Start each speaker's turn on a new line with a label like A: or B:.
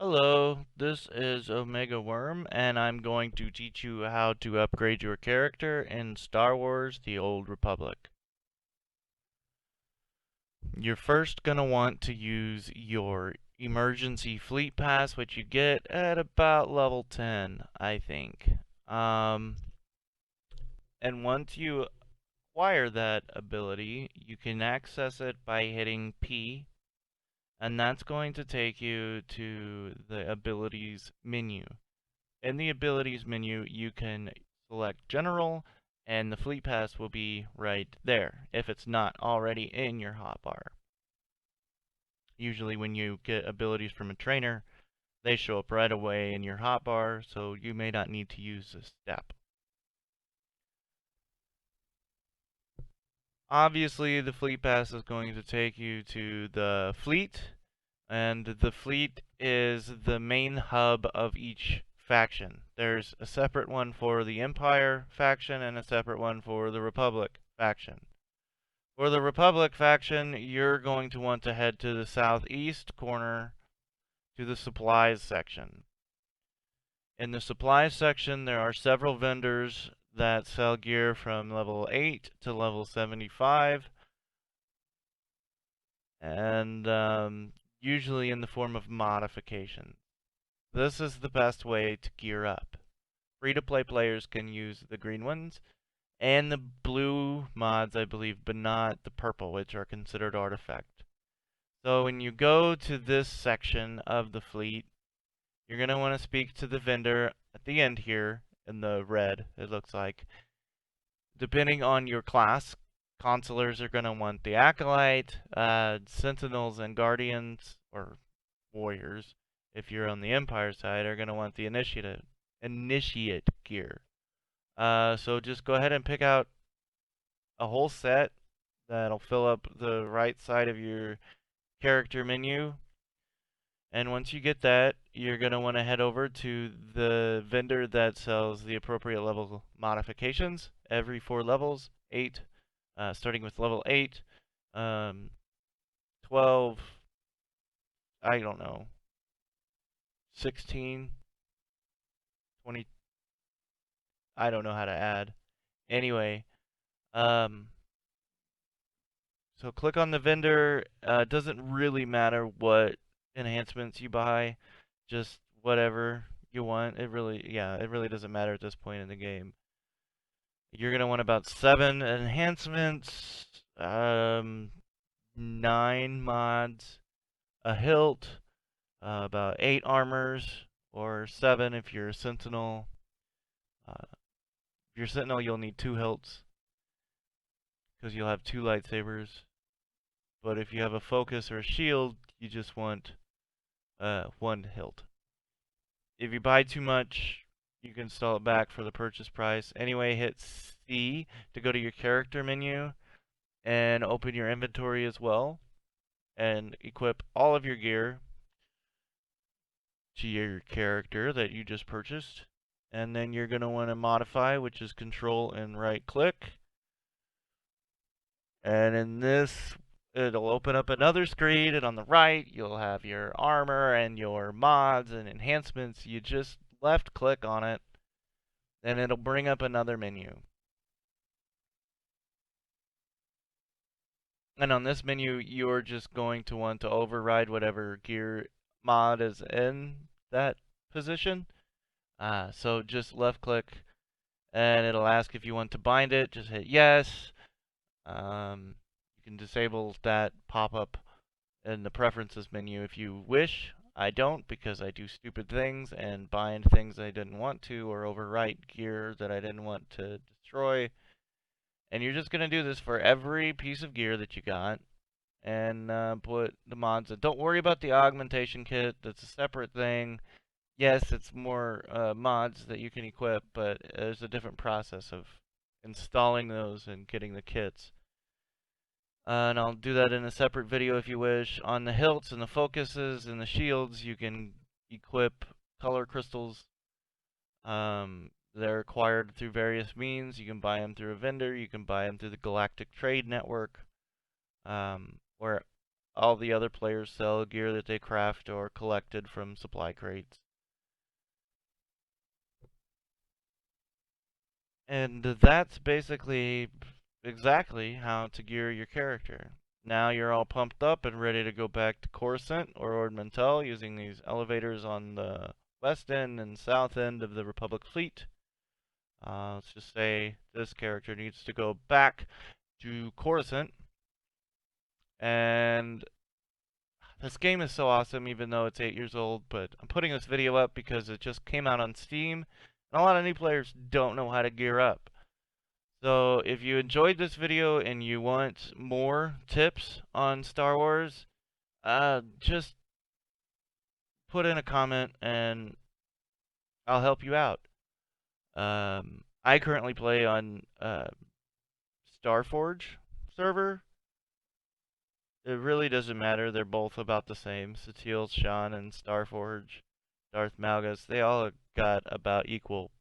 A: Hello, this is Omega Worm, and I'm going to teach you how to upgrade your character in Star Wars: The Old Republic. You're first going to want to use your Emergency Fleet Pass, which you get at about level 10, I think. And once you acquire that ability, you can access it by hitting P, and that's going to take you to the abilities menu. In the abilities menu, you can select General, and the Fleet Pass will be right there, if it's not already in your hotbar. Usually when you get abilities from a trainer, they show up right away in your hotbar, so you may not need to use this step. Obviously, the Fleet Pass is going to take you to the fleet, and the fleet is the main hub of each faction. There's a separate one for the Empire faction and a separate one for the Republic faction. For the Republic faction, you're going to want to head to the southeast corner to the supplies section. In the supplies section, there are several vendors that sell gear from level 8 to level 75, and usually in the form of modifications. This is the best way to gear up. Free-to-play players can use the green ones and the blue mods, I believe, but not the purple, which are considered artifact. So when you go to this section of the fleet, you're going to want to speak to the vendor at the end here in the red, it looks like. Depending on your class, consulars are going to want the Acolyte, Sentinels and Guardians, or Warriors, if you're on the Empire side, are going to want the Initiate gear. So just go ahead and pick out a whole set that'll fill up the right side of your character menu. And once you get that, you're going to want to head over to the vendor that sells the appropriate level modifications every 4 levels, 8, starting with level 8, 12, I don't know, 16, 20, I don't know how to add. Anyway, so click on the vendor. It doesn't really matter what enhancements you buy, just whatever you want. It really doesn't matter at this point in the game. You're gonna want about 7 enhancements, 9 mods, a hilt, about 8 armors, or 7 if you're a sentinel. If you're a sentinel, you'll need 2 hilts, because you'll have 2 lightsabers. But if you have a focus or a shield, you just want 1 hilt. If you buy too much, you can install it back for the purchase price. Anyway, hit C to go to your character menu and open your inventory as well and equip all of your gear to your character that you just purchased. And then you're going to want to modify, which is control and right click. And in this, it'll open up another screen, and on the right, you'll have your armor and your mods and enhancements. You just left click on it, and it'll bring up another menu. And on this menu, you're just going to want to override whatever gear mod is in that position. So just left click, and it'll ask if you want to bind it. Just hit yes. You can disable that pop-up in the preferences menu if you wish. I don't, because I do stupid things and bind things I didn't want to, or overwrite gear that I didn't want to destroy. And you're just going to do this for every piece of gear that you got, and put the mods in. Don't worry about the augmentation kit. That's a separate thing. Yes, it's more mods that you can equip, but there's a different process of installing those and getting the kits. And I'll do that in a separate video if you wish. On the hilts and the focuses and the shields, you can equip color crystals. They're acquired through various means. You can buy them through a vendor. You can buy them through the Galactic Trade Network, where all the other players sell gear that they craft or collected from supply crates. And that's basically exactly how to gear your character. Now you're all pumped up and ready to go back to Coruscant or Ord Mantell using these elevators on the west end and south end of the Republic fleet. Let's just say this character needs to go back to Coruscant. And this game is so awesome even though it's 8 years old, but I'm putting this video up because it just came out on Steam, and a lot of new players don't know how to gear up. So if you enjoyed this video and you want more tips on Star Wars, just put in a comment and I'll help you out. I currently play on Starforge server. It really doesn't matter. They're both about the same. Satele Shan and Starforge, Darth Malgus, they all got about equal